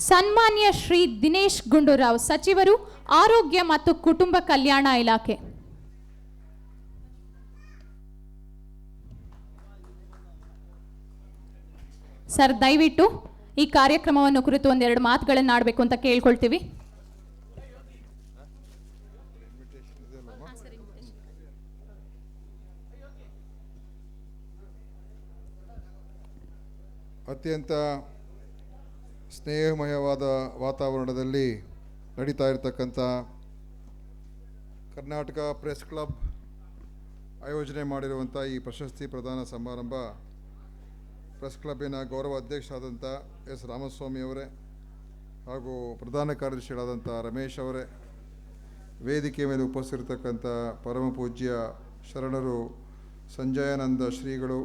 ಸನ್ಮಾನ್ಯ ಶ್ರೀ ದಿನೇಶ್ ಗುಂಡೂರಾವ್, ಸಚಿವರು, ಆರೋಗ್ಯ ಮತ್ತು ಕುಟುಂಬ ಕಲ್ಯಾಣ ಇಲಾಖೆ. ಸರ್, ದಯವಿಟ್ಟು ಈ ಕಾರ್ಯಕ್ರಮವನ್ನು ಕುರಿತು ಒಂದೆರಡು ಮಾತುಗಳನ್ನು ಆಡಬೇಕು ಅಂತ ಕೇಳ್ಕೊಳ್ತೀವಿ. ಅತ್ಯಂತ ಸ್ನೇಹಮಯವಾದ ವಾತಾವರಣದಲ್ಲಿ ನಡೀತಾ ಇರತಕ್ಕಂಥ ಕರ್ನಾಟಕ ಪ್ರೆಸ್ ಕ್ಲಬ್ ಆಯೋಜನೆ ಮಾಡಿರುವಂಥ ಈ ಪ್ರಶಸ್ತಿ ಪ್ರದಾನ ಸಮಾರಂಭ ಪ್ರೆಸ್ ಕ್ಲಬ್ಬಿನ ಗೌರವ ಅಧ್ಯಕ್ಷರಾದಂಥ ಎಸ್ ರಾಮಸ್ವಾಮಿ ಅವರೇ ಹಾಗೂ ಪ್ರಧಾನ ಕಾರ್ಯದರ್ಶಿಗಳಾದಂಥ ರಮೇಶ್ ಅವರೇ, ವೇದಿಕೆ ಮೇಲೆ ಉಪಸ್ಥಿತರ್ತಕ್ಕಂಥ ಪರಮ ಪೂಜ್ಯ ಶರಣರು ಸಂಜಯಾನಂದ ಶ್ರೀಗಳು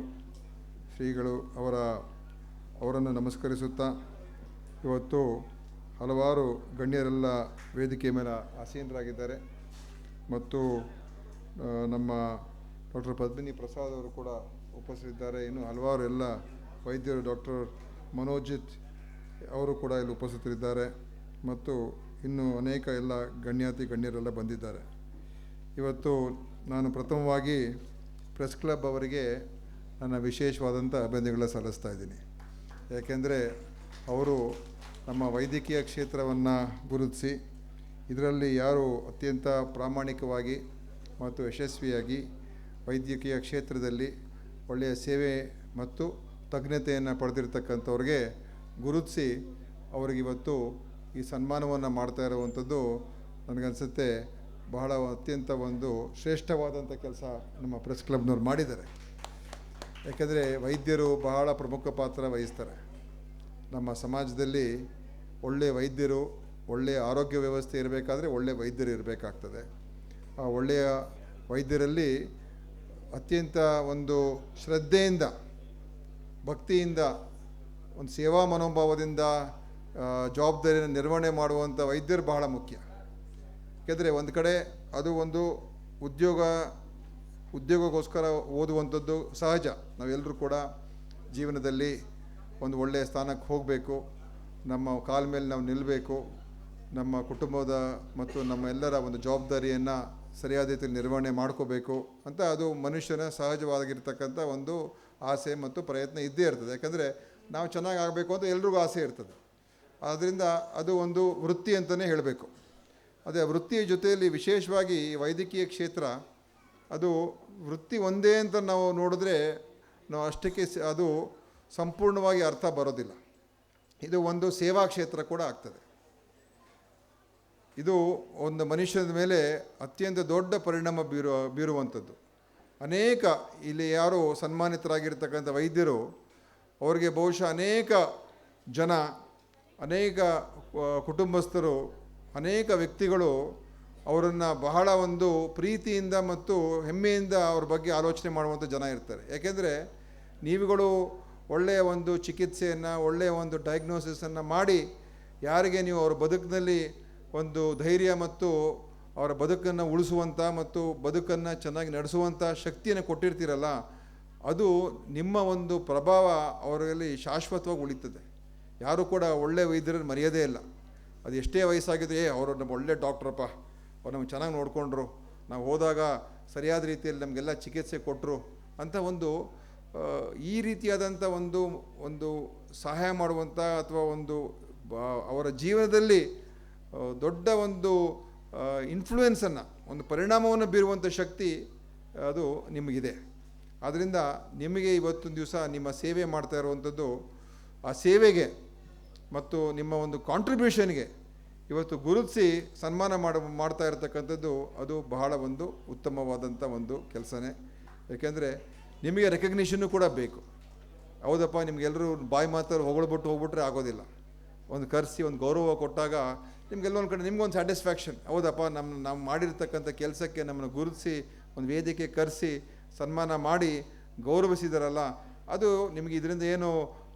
ಅವರನ್ನು ನಮಸ್ಕರಿಸುತ್ತಾ, ಇವತ್ತು ಹಲವಾರು ಗಣ್ಯರೆಲ್ಲ ವೇದಿಕೆ ಮೇಲೆ ಆಸೀನರಾಗಿದ್ದಾರೆ ಮತ್ತು ನಮ್ಮ ಡಾಕ್ಟರ್ ಪದ್ಮಿನಿ ಪ್ರಸಾದ್ ಅವರು ಕೂಡ ಉಪಸ್ಥಿತಿದ್ದಾರೆ. ಇನ್ನು ಹಲವಾರು ಎಲ್ಲ ವೈದ್ಯರು, ಡಾಕ್ಟರ್ ಮನೋಜಿತ್ ಅವರು ಕೂಡ ಇಲ್ಲಿ ಉಪಸ್ಥಿತರಿದ್ದಾರೆ ಮತ್ತು ಇನ್ನು ಅನೇಕ ಎಲ್ಲ ಗಣ್ಯರೆಲ್ಲ ಬಂದಿದ್ದಾರೆ. ಇವತ್ತು ನಾನು ಪ್ರಥಮವಾಗಿ ಪ್ರೆಸ್ ಕ್ಲಬ್ ಅವರಿಗೆ ನನ್ನ ವಿಶೇಷವಾದಂಥ ಅಭಿನಂದನೆಗಳನ್ನ ಸಲ್ಲಿಸ್ತಾ ಇದ್ದೀನಿ. ಯಾಕೆಂದರೆ ಅವರು ನಮ್ಮ ವೈದ್ಯಕೀಯ ಕ್ಷೇತ್ರವನ್ನು ಗುರುತಿಸಿ ಇದರಲ್ಲಿ ಯಾರು ಅತ್ಯಂತ ಪ್ರಾಮಾಣಿಕವಾಗಿ ಮತ್ತು ಯಶಸ್ವಿಯಾಗಿ ವೈದ್ಯಕೀಯ ಕ್ಷೇತ್ರದಲ್ಲಿ ಒಳ್ಳೆಯ ಸೇವೆ ಮತ್ತು ತಜ್ಞತೆಯನ್ನು ಪಡೆದಿರ್ತಕ್ಕಂಥವ್ರಿಗೆ ಗುರುತಿಸಿ ಅವರಿಗಿವತ್ತು ಈ ಸನ್ಮಾನವನ್ನು ಮಾಡ್ತಾ ಇರುವಂಥದ್ದು ನನಗನ್ಸುತ್ತೆ ಬಹಳ ಅತ್ಯಂತ ಒಂದು ಶ್ರೇಷ್ಠವಾದಂಥ ಕೆಲಸ ನಮ್ಮ ಪ್ರೆಸ್ ಕ್ಲಬ್ನವ್ರು ಮಾಡಿದ್ದಾರೆ. ಯಾಕೆಂದರೆ ವೈದ್ಯರು ಬಹಳ ಪ್ರಮುಖ ಪಾತ್ರ ವಹಿಸ್ತಾರೆ. ನಮ್ಮ ಸಮಾಜದಲ್ಲಿ ಒಳ್ಳೆಯ ವೈದ್ಯರು, ಒಳ್ಳೆಯ ಆರೋಗ್ಯ ವ್ಯವಸ್ಥೆ ಇರಬೇಕಾದ್ರೆ ಒಳ್ಳೆಯ ವೈದ್ಯರು ಇರಬೇಕಾಗ್ತದೆ. ಆ ಒಳ್ಳೆಯ ವೈದ್ಯರಲ್ಲಿ ಅತ್ಯಂತ ಒಂದು ಶ್ರದ್ಧೆಯಿಂದ, ಭಕ್ತಿಯಿಂದ, ಒಂದು ಸೇವಾ ಮನೋಭಾವದಿಂದ ಜವಾಬ್ದಾರಿಯನ್ನು ನಿರ್ವಹಣೆ ಮಾಡುವಂಥ ವೈದ್ಯರು ಬಹಳ ಮುಖ್ಯ. ಯಾಕೆಂದರೆ ಒಂದು ಕಡೆ ಅದು ಒಂದು ಉದ್ಯೋಗಕ್ಕೋಸ್ಕರ ಓದುವಂಥದ್ದು ಸಹಜ. ನಾವೆಲ್ಲರೂ ಕೂಡ ಜೀವನದಲ್ಲಿ ಒಂದು ಒಳ್ಳೆಯ ಸ್ಥಾನಕ್ಕೆ ಹೋಗಬೇಕು, ನಮ್ಮ ಕಾಲ ಮೇಲೆ ನಾವು ನಿಲ್ಲಬೇಕು, ನಮ್ಮ ಕುಟುಂಬದ ಮತ್ತು ನಮ್ಮ ಎಲ್ಲರ ಒಂದು ಜವಾಬ್ದಾರಿಯನ್ನು ಸರಿಯಾದ ರೀತಿಯಲ್ಲಿ ನಿರ್ವಹಣೆ ಮಾಡ್ಕೋಬೇಕು ಅಂತ ಅದು ಮನುಷ್ಯನ ಸಹಜವಾಗಿರ್ತಕ್ಕಂಥ ಒಂದು ಆಸೆ ಮತ್ತು ಪ್ರಯತ್ನ ಇದ್ದೇ ಇರ್ತದೆ. ಯಾಕಂದರೆ ನಾವು ಚೆನ್ನಾಗಿ ಆಗಬೇಕು ಅಂತ ಎಲ್ರಿಗೂ ಆಸೆ ಇರ್ತದೆ. ಆದ್ದರಿಂದ ಅದು ಒಂದು ವೃತ್ತಿ ಅಂತಲೇ ಹೇಳಬೇಕು. ಅದೇ ವೃತ್ತಿಯ ಜೊತೆಯಲ್ಲಿ ವಿಶೇಷವಾಗಿ ವೈದ್ಯಕೀಯ ಕ್ಷೇತ್ರ ಅದು ವೃತ್ತಿ ಒಂದೇ ಅಂತ ನಾವು ನೋಡಿದ್ರೆ ನಾವು ಅಷ್ಟಕ್ಕೆ ಅದು ಸಂಪೂರ್ಣವಾಗಿ ಅರ್ಥ ಬರೋದಿಲ್ಲ. ಇದು ಒಂದು ಸೇವಾ ಕ್ಷೇತ್ರ ಕೂಡ ಆಗ್ತದೆ. ಇದು ಒಂದು ಮನುಷ್ಯನ ಮೇಲೆ ಅತ್ಯಂತ ದೊಡ್ಡ ಪರಿಣಾಮ ಬೀರುವಂಥದ್ದು. ಅನೇಕ ಇಲ್ಲಿ ಯಾರು ಸನ್ಮಾನಿತರಾಗಿರ್ತಕ್ಕಂಥ ವೈದ್ಯರು, ಅವರಿಗೆ ಬಹುಶಃ ಅನೇಕ ಜನ, ಅನೇಕ ಕುಟುಂಬಸ್ಥರು, ಅನೇಕ ವ್ಯಕ್ತಿಗಳು ಅವರನ್ನು ಬಹಳ ಒಂದು ಪ್ರೀತಿಯಿಂದ ಮತ್ತು ಹೆಮ್ಮೆಯಿಂದ ಅವ್ರ ಬಗ್ಗೆ ಆಲೋಚನೆ ಮಾಡುವಂಥ ಜನ ಇರ್ತಾರೆ. ಯಾಕೆಂದರೆ ನೀವುಗಳು ಒಳ್ಳೆಯ ಒಂದು ಚಿಕಿತ್ಸೆಯನ್ನು, ಒಳ್ಳೆಯ ಒಂದು ಡಯಾಗ್ನೋಸಿಸನ್ನು ಮಾಡಿ ಯಾರಿಗೆ ನೀವು ಅವರ ಬದುಕಿನಲ್ಲಿ ಒಂದು ಧೈರ್ಯ ಮತ್ತು ಅವರ ಬದುಕನ್ನು ಉಳಿಸುವಂಥ ಮತ್ತು ಬದುಕನ್ನು ಚೆನ್ನಾಗಿ ನಡೆಸುವಂಥ ಶಕ್ತಿಯನ್ನು ಕೊಟ್ಟಿರ್ತೀರಲ್ಲ, ಅದು ನಿಮ್ಮ ಒಂದು ಪ್ರಭಾವ ಅವರಲ್ಲಿ ಶಾಶ್ವತವಾಗಿ ಉಳಿತದೆ. ಯಾರೂ ಕೂಡ ಒಳ್ಳೆಯ ವೈದ್ಯರನ್ನು ಮರೆಯೋದೇ ಇಲ್ಲ. ಅದು ಎಷ್ಟೇ ವಯಸ್ಸಾಗಿದ್ರೆ ಅವರು ನಮ್ಮ ಒಳ್ಳೆ ಡಾಕ್ಟ್ರಪ್ಪ, ಅವ್ರು ನಮ್ಗೆ ಚೆನ್ನಾಗಿ ನೋಡಿಕೊಂಡ್ರು, ನಾವು ಹೋದಾಗ ಸರಿಯಾದ ರೀತಿಯಲ್ಲಿ ನಮಗೆಲ್ಲ ಚಿಕಿತ್ಸೆ ಕೊಟ್ಟರು ಅಂತ ಒಂದು ಈ ರೀತಿಯಾದಂಥ ಒಂದು ಸಹಾಯ ಮಾಡುವಂಥ ಅಥವಾ ಅವರ ಜೀವನದಲ್ಲಿ ದೊಡ್ಡ ಒಂದು ಇನ್ಫ್ಲೂಯೆನ್ಸನ್ನು, ಒಂದು ಪರಿಣಾಮವನ್ನು ಬೀರುವಂಥ ಶಕ್ತಿ ಅದು ನಿಮಗಿದೆ. ಆದ್ದರಿಂದ ನಿಮಗೆ ಇವತ್ತೊಂದು ದಿವಸ ನಿಮ್ಮ ಸೇವೆ ಮಾಡ್ತಾ ಇರುವಂಥದ್ದು, ಆ ಸೇವೆಗೆ ಮತ್ತು ನಿಮ್ಮ ಒಂದು ಕಾಂಟ್ರಿಬ್ಯೂಷನ್ಗೆ ಇವತ್ತು ಗುರುತಿಸಿ ಸನ್ಮಾನ ಮಾಡ್ತಾ ಇರತಕ್ಕಂಥದ್ದು ಅದು ಬಹಳ ಒಂದು ಉತ್ತಮವಾದಂಥ ಒಂದು ಕೆಲಸನೇ. ಏಕೆಂದರೆ ನಿಮಗೆ ರೆಕಗ್ನಿಷನ್ನು ಕೂಡ ಬೇಕು. ಹೌದಪ್ಪ, ನಿಮಗೆಲ್ಲರೂ ಬಾಯಿ ಮಾತಾಡಿ ಹೋಗ್ಬಿಟ್ರೆ ಆಗೋದಿಲ್ಲ. ಒಂದು ಕರೆಸಿ ಒಂದು ಗೌರವ ಕೊಟ್ಟಾಗ ನಿಮಗೆಲ್ಲ ಒಂದು ಕಡೆ ನಿಮ್ಗೊಂದು ಸ್ಯಾಟಿಸ್ಫ್ಯಾಕ್ಷನ್. ಹೌದಪ್ಪ, ನಾವು ಮಾಡಿರ್ತಕ್ಕಂಥ ಕೆಲಸಕ್ಕೆ ನಮ್ಮನ್ನು ಗುರುತಿಸಿ ಒಂದು ವೇದಿಕೆ ಕರೆಸಿ ಸನ್ಮಾನ ಮಾಡಿ ಗೌರವಿಸಿದಾರಲ್ಲ, ಅದು ನಿಮಗೆ ಇದರಿಂದ ಏನು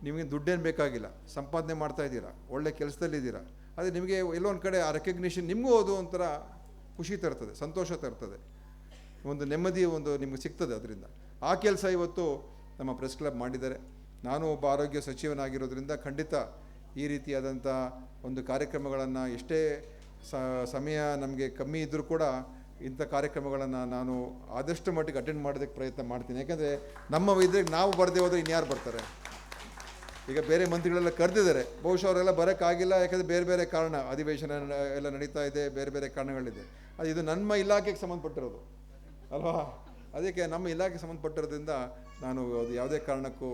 ನಿಮಗೆ ದುಡ್ಡೇನು ಬೇಕಾಗಿಲ್ಲ, ಸಂಪಾದನೆ ಮಾಡ್ತಾಯಿದ್ದೀರಾ, ಒಳ್ಳೆ ಕೆಲಸದಲ್ಲಿದ್ದೀರಾ. ಆದರೆ ನಿಮಗೆ ಎಲ್ಲೋ ಒಂದು ಕಡೆ ಆ ರೆಕಗ್ನಿಷನ್ ನಿಮಗೂ ಅದು ಒಂಥರ ಖುಷಿ ತರ್ತದೆ, ಸಂತೋಷ ತರ್ತದೆ, ಒಂದು ನೆಮ್ಮದಿ ನಿಮಗೆ ಸಿಗ್ತದೆ. ಅದರಿಂದ ಆ ಕೆಲಸ ಇವತ್ತು ನಮ್ಮ ಪ್ರೆಸ್ ಕ್ಲಬ್ ಮಾಡಿದ್ದಾರೆ. ನಾನು ಒಬ್ಬ ಆರೋಗ್ಯ ಸಚಿವನಾಗಿರೋದ್ರಿಂದ ಖಂಡಿತ ಈ ರೀತಿಯಾದಂಥ ಒಂದು ಕಾರ್ಯಕ್ರಮಗಳನ್ನು ಎಷ್ಟೇ ಸಮಯ ನಮಗೆ ಕಮ್ಮಿ ಇದ್ದರೂ ಕೂಡ ಇಂಥ ಕಾರ್ಯಕ್ರಮಗಳನ್ನು ನಾನು ಆದಷ್ಟು ಮಟ್ಟಿಗೆ ಅಟೆಂಡ್ ಮಾಡೋದಕ್ಕೆ ಪ್ರಯತ್ನ ಮಾಡ್ತೀನಿ. ಯಾಕೆಂದರೆ ನಮ್ಮ ವೈದ್ಯರಿಗೆ ನಾವು ಬರದೇ ಹೋದರೆ ಇನ್ಯಾರು ಬರ್ತಾರೆ? ಈಗ ಬೇರೆ ಮಂತ್ರಿಗಳೆಲ್ಲ ಕರೆದಿದ್ದಾರೆ, ಬಹುಶಃ ಅವರೆಲ್ಲ ಬರೋಕ್ಕಾಗಿಲ್ಲ, ಯಾಕಂದರೆ ಬೇರೆ ಬೇರೆ ಕಾರಣ, ಅಧಿವೇಶನ ಎಲ್ಲ ನಡೀತಾ ಇದೆ, ಬೇರೆ ಬೇರೆ ಕಾರಣಗಳಿದೆ. ಇದು ನಮ್ಮ ಇಲಾಖೆಗೆ ಸಂಬಂಧಪಟ್ಟಿರೋದು ಅಲ್ವಾ? ಅದಕ್ಕೆ ನಮ್ಮ ಇಲಾಖೆಗೆ ಸಂಬಂಧಪಟ್ಟಿರೋದ್ರಿಂದ ನಾನು ಅದು ಯಾವುದೇ ಕಾರಣಕ್ಕೂ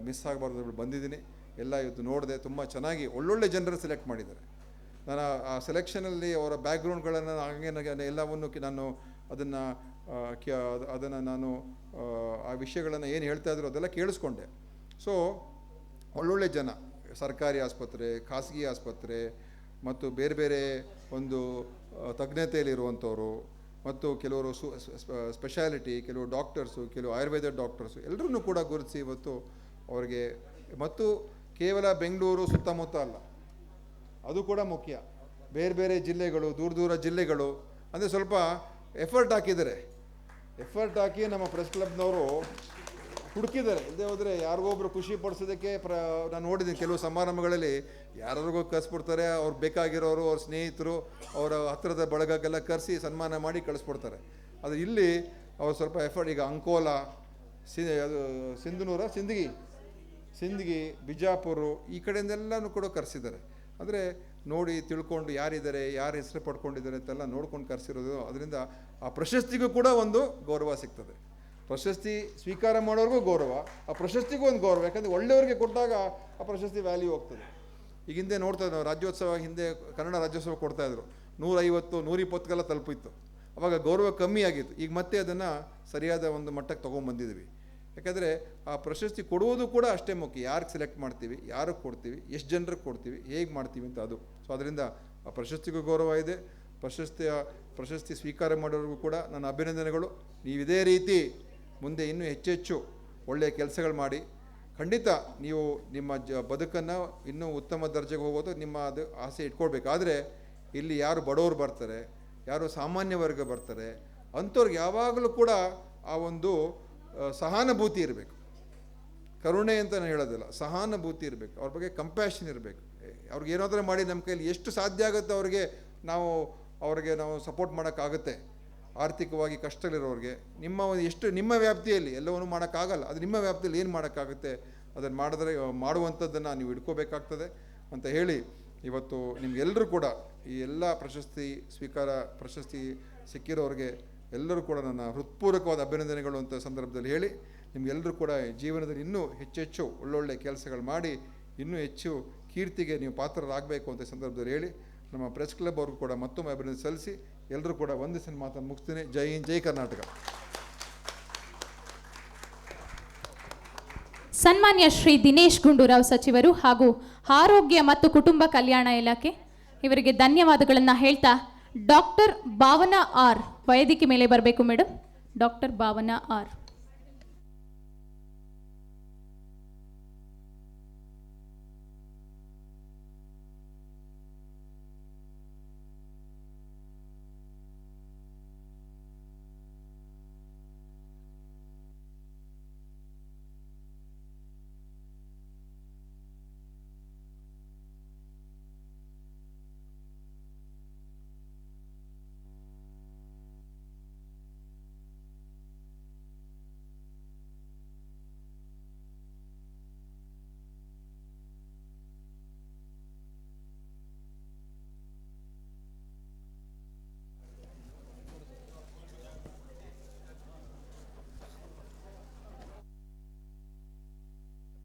ಮಿಸ್ ಆಗಬಾರ್ದು ಬಂದಿದ್ದೀನಿ. ಎಲ್ಲ ಇವತ್ತು ನೋಡಿದೆ, ತುಂಬ ಚೆನ್ನಾಗಿ ಒಳ್ಳೊಳ್ಳೆ ಜನರು ಸೆಲೆಕ್ಟ್ ಮಾಡಿದ್ದಾರೆ. ನಾನು ಆ ಸೆಲೆಕ್ಷನಲ್ಲಿ ಅವರ ಬ್ಯಾಕ್ಗ್ರೌಂಡ್ಗಳನ್ನು ಹಾಗೆ ಎಲ್ಲವನ್ನು ನಾನು ಅದನ್ನು ನಾನು ಆ ವಿಷಯಗಳನ್ನು ಏನು ಹೇಳ್ತಾ ಇದ್ರು ಅದೆಲ್ಲ ಕೇಳಿಸ್ಕೊಂಡೆ. ಸೊ ಒಳ್ಳೊಳ್ಳೆ ಜನ, ಸರ್ಕಾರಿ ಆಸ್ಪತ್ರೆ, ಖಾಸಗಿ ಆಸ್ಪತ್ರೆ ಮತ್ತು ಬೇರೆ ಬೇರೆ ಒಂದು ತಜ್ಞತೆಯಲ್ಲಿರುವಂಥವ್ರು ಮತ್ತು ಕೆಲವರು ಸ್ಪೆಷಾಲಿಟಿ, ಕೆಲವು ಡಾಕ್ಟರ್ಸು, ಕೆಲವು ಆಯುರ್ವೇದ ಡಾಕ್ಟರ್ಸು ಎಲ್ಲರನ್ನೂ ಕೂಡ ಗುರುತಿಸಿ ಇವತ್ತು ಅವರಿಗೆ, ಮತ್ತು ಕೇವಲ ಬೆಂಗಳೂರು ಸುತ್ತಮುತ್ತ ಅಲ್ಲ, ಅದು ಕೂಡ ಮುಖ್ಯ, ಬೇರೆ ಬೇರೆ ಜಿಲ್ಲೆಗಳು, ದೂರ ದೂರ ಜಿಲ್ಲೆಗಳು, ಅಂದರೆ ಸ್ವಲ್ಪ ಎಫರ್ಟ್ ಹಾಕಿದ್ದಾರೆ. ಎಫರ್ಟ್ ಹಾಕಿ ನಮ್ಮ ಪ್ರೆಸ್ ಕ್ಲಬ್ನವರು ಹುಡುಕಿದ್ದಾರೆ. ಇಲ್ಲದೆ ಹೋದರೆ ಯಾರಿಗೊಬ್ರು ಖುಷಿ ಪಡಿಸೋದಕ್ಕೆ ನಾನು ನೋಡಿದ್ದೀನಿ ಕೆಲವು ಸಮಾರಂಭಗಳಲ್ಲಿ ಯಾರಿಗೋ ಕರೆಸ್ಬಿಡ್ತಾರೆ, ಅವ್ರು ಬೇಕಾಗಿರೋರು, ಅವ್ರ ಸ್ನೇಹಿತರು, ಅವರ ಹತ್ತಿರದ ಬಳಗಕ್ಕೆಲ್ಲ ಕರೆಸಿ ಸನ್ಮಾನ ಮಾಡಿ ಕಳಿಸ್ಬಿಡ್ತಾರೆ. ಅದು ಇಲ್ಲಿ ಅವ್ರು ಸ್ವಲ್ಪ ಎಫರ್ಟ್, ಈಗ ಅಂಕೋಲಾ, ಅದು ಸಿಂದಗಿ, ಬಿಜಾಪುರ, ಈ ಕಡೆಯಿಂದೆಲ್ಲನೂ ಕೂಡ ಕರೆಸಿದ್ದಾರೆ. ಅಂದರೆ ನೋಡಿ ತಿಳ್ಕೊಂಡು ಯಾರಿದ್ದಾರೆ, ಯಾರು ಹೆಸರು ಪಡ್ಕೊಂಡಿದ್ದಾರೆ ಅಂತೆಲ್ಲ ನೋಡ್ಕೊಂಡು ಕರೆಸಿರೋದು. ಅದರಿಂದ ಆ ಪ್ರಶಸ್ತಿಗೂ ಕೂಡ ಒಂದು ಗೌರವ ಸಿಗ್ತದೆ. ಪ್ರಶಸ್ತಿ ಸ್ವೀಕಾರ ಮಾಡೋರಿಗೂ ಗೌರವ, ಆ ಪ್ರಶಸ್ತಿಗೂ ಒಂದು ಗೌರವ. ಯಾಕಂದರೆ ಒಳ್ಳೆಯವರಿಗೆ ಕೊಟ್ಟಾಗ ಆ ಪ್ರಶಸ್ತಿ ವ್ಯಾಲ್ಯೂ ಹೋಗ್ತದೆ. ಈಗ ಹಿಂದೆ ನೋಡ್ತಾ ನಾವು ರಾಜ್ಯೋತ್ಸವ, ಹಿಂದೆ ಕನ್ನಡ ರಾಜ್ಯೋತ್ಸವ ಕೊಡ್ತಾಯಿದ್ರು, 150, 120 ತಲುಪಿತ್ತು. ಆವಾಗ ಗೌರವ ಕಮ್ಮಿ ಆಗಿತ್ತು. ಈಗ ಮತ್ತೆ ಅದನ್ನು ಸರಿಯಾದ ಒಂದು ಮಟ್ಟಕ್ಕೆ ತೊಗೊಂಬಂದಿದ್ವಿ. ಯಾಕಂದರೆ ಆ ಪ್ರಶಸ್ತಿ ಕೊಡುವುದು ಕೂಡ ಅಷ್ಟೇ ಮುಖ್ಯ. ಯಾರಿಗೆ ಸೆಲೆಕ್ಟ್ ಮಾಡ್ತೀವಿ, ಯಾರಿಗೆ ಕೊಡ್ತೀವಿ, ಎಷ್ಟು ಜನರಿಗೆ ಕೊಡ್ತೀವಿ, ಹೇಗೆ ಮಾಡ್ತೀವಿ ಅಂತ ಅದು. ಸೊ ಅದರಿಂದ ಆ ಪ್ರಶಸ್ತಿಗೂ ಗೌರವ ಇದೆ. ಪ್ರಶಸ್ತಿ ಸ್ವೀಕಾರ ಮಾಡೋರಿಗೂ ಕೂಡ ನನ್ನ ಅಭಿನಂದನೆಗಳು. ನೀವು ಇದೇ ರೀತಿ ಮುಂದೆ ಇನ್ನೂ ಹೆಚ್ಚೆಚ್ಚು ಒಳ್ಳೆಯ ಕೆಲಸಗಳು ಮಾಡಿ, ಖಂಡಿತ ನೀವು ನಿಮ್ಮ ಬದುಕನ್ನು ಇನ್ನೂ ಉತ್ತಮ ದರ್ಜೆಗೆ ಹೋಗೋದು ನಿಮ್ಮ ಅದು ಆಸೆ ಇಟ್ಕೊಳ್ಬೇಕು. ಆದರೆ ಇಲ್ಲಿ ಯಾರು ಬಡವರು ಬರ್ತಾರೆ, ಯಾರು ಸಾಮಾನ್ಯ ವರ್ಗ ಬರ್ತಾರೆ, ಅಂಥವ್ರಿಗೆ ಯಾವಾಗಲೂ ಕೂಡ ಆ ಒಂದು ಸಹಾನುಭೂತಿ ಇರಬೇಕು. ಕರುಣೆ ಅಂತ ನಾನು ಹೇಳೋದಿಲ್ಲ, ಸಹಾನುಭೂತಿ ಇರಬೇಕು. ಅವ್ರ ಬಗ್ಗೆ ಕಂಪ್ಯಾಷನ್ ಇರಬೇಕು. ಅವ್ರಿಗೆ ಏನಾದರೂ ಮಾಡಿ ನಮ್ಮ ಕೈಲಿ ಎಷ್ಟು ಸಾಧ್ಯ ಆಗುತ್ತೆ ಅವ್ರಿಗೆ ನಾವು ಸಪೋರ್ಟ್ ಮಾಡೋಕ್ಕಾಗುತ್ತೆ. ಆರ್ಥಿಕವಾಗಿ ಕಷ್ಟಗಳಿರೋರಿಗೆ ನಿಮ್ಮ ವ್ಯಾಪ್ತಿಯಲ್ಲಿ ಎಲ್ಲವನ್ನೂ ಮಾಡೋಕ್ಕಾಗಲ್ಲ, ಅದು ನಿಮ್ಮ ವ್ಯಾಪ್ತಿಯಲ್ಲಿ ಏನು ಮಾಡೋಕ್ಕಾಗುತ್ತೆ ಅದನ್ನು ಮಾಡುವಂಥದ್ದನ್ನು ನೀವು ಇಟ್ಕೋಬೇಕಾಗ್ತದೆ ಅಂತ ಹೇಳಿ, ಇವತ್ತು ನಿಮಗೆಲ್ಲರೂ ಕೂಡ ಈ ಎಲ್ಲ ಪ್ರಶಸ್ತಿ ಸಿಕ್ಕಿರೋರಿಗೆ ಎಲ್ಲರೂ ಕೂಡ ನನ್ನ ಹೃತ್ಪೂರ್ವಕವಾದ ಅಭಿನಂದನೆಗಳು ಅಂತ ಸಂದರ್ಭದಲ್ಲಿ ಹೇಳಿ, ನಿಮಗೆಲ್ಲರೂ ಕೂಡ ಜೀವನದಲ್ಲಿ ಇನ್ನೂ ಹೆಚ್ಚೆಚ್ಚು ಒಳ್ಳೊಳ್ಳೆ ಕೆಲಸಗಳು ಮಾಡಿ ಇನ್ನೂ ಹೆಚ್ಚು ಕೀರ್ತಿಗೆ ನೀವು ಪಾತ್ರರಾಗಬೇಕು ಅಂತ ಸಂದರ್ಭದಲ್ಲಿ ಹೇಳಿ, ನಮ್ಮ ಪ್ರೆಸ್ ಕ್ಲಬ್ ಅವ್ರಿಗೂ ಕೂಡ ಮತ್ತೊಮ್ಮೆ ಅಭಿನಂದನೆ ಸಲ್ಲಿಸಿ ಎಲ್ಲರೂ ಕೂಡ ವಂದಿಸಿ ಮಾತನ್ನು ಮುಗಿಸ್ತೀನಿ. ಜೈ ಹಿಂದ್, ಜೈ ಕರ್ನಾಟಕ. ಸನ್ಮಾನ್ಯ ಶ್ರೀ ದಿನೇಶ್ ಗುಂಡೂರಾವ್ ಸಚಿವರು ಹಾಗೂ ಆರೋಗ್ಯ ಮತ್ತು ಕುಟುಂಬ ಕಲ್ಯಾಣ ಇಲಾಖೆ ಇವರಿಗೆ ಧನ್ಯವಾದಗಳನ್ನು ಹೇಳ್ತಾ, ಡಾಕ್ಟರ್ ಭಾವನಾ ಆರ್ ವೇದಿಕೆ ಮೇಲೆ ಬರಬೇಕು ಮೇಡಮ್. Doctor Bhavana R.